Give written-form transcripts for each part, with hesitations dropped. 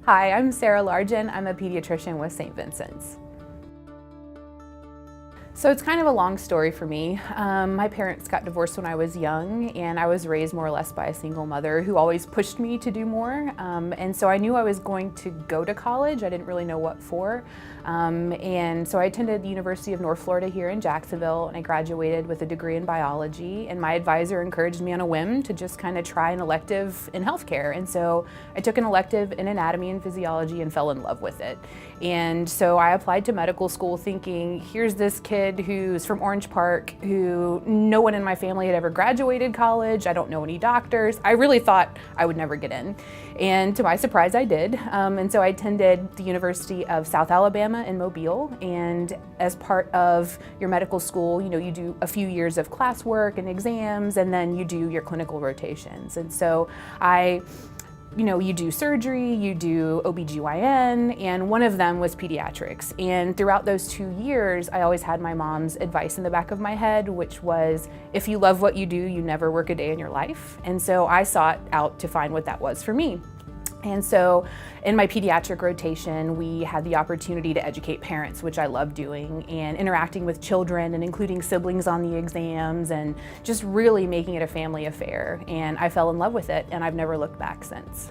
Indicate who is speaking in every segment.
Speaker 1: Hi, I'm Sara Largen. I'm a pediatrician with St. Vincent's. So it's kind of a long story for me. My parents got divorced when I was young, and I was raised more or less by a single mother who always pushed me to do more. And so I knew I was going to go to college. I didn't really know what for. And so I attended the University of North Florida here in Jacksonville, and I graduated with a degree in biology. And my advisor encouraged me on a whim to just kind of try an elective in healthcare. And so I took an elective in anatomy and physiology and fell in love with it. And so I applied to medical school thinking, here's this kid who's from Orange Park, who no one in my family had ever graduated college. I don't know any doctors. I really thought I would never get in. And to my surprise, I did. And so I attended the University of South Alabama in Mobile. And as part of your medical school, you do a few years of classwork and exams, and then you do your clinical rotations. And so you do surgery, you do OBGYN, and one of them was pediatrics. And throughout those 2 years, I always had my mom's advice in the back of my head, which was, if you love what you do, you never work a day in your life. And so I sought out to find what that was for me. And so in my pediatric rotation, we had the opportunity to educate parents, which I love doing, and interacting with children and including siblings on the exams and just really making it a family affair. And I fell in love with it, and I've never looked back since.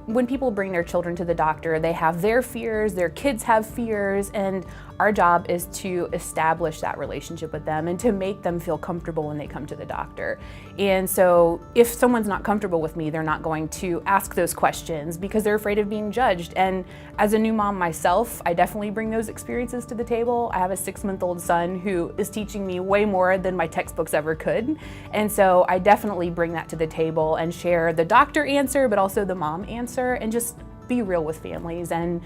Speaker 1: When people bring their children to the doctor, they have their fears, their kids have fears, and our job is to establish that relationship with them and to make them feel comfortable when they come to the doctor. And so if someone's not comfortable with me, they're not going to ask those questions because they're afraid of being judged. And as a new mom myself, I definitely bring those experiences to the table. I have a 6-month-old son who is teaching me way more than my textbooks ever could. And so I definitely bring that to the table and share the doctor answer, but also the mom answer, and just be real with families. And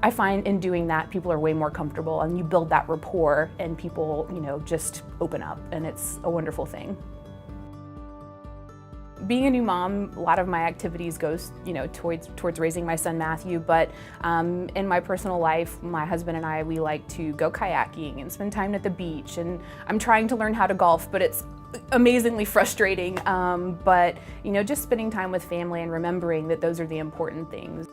Speaker 1: I find in doing that, people are way more comfortable, and you build that rapport, and people, just open up, and it's a wonderful thing. Being a new mom, a lot of my activities goes, towards raising my son Matthew, but in my personal life, my husband and I, we like to go kayaking and spend time at the beach, and I'm trying to learn how to golf, but it's amazingly frustrating, but just spending time with family and remembering that those are the important things.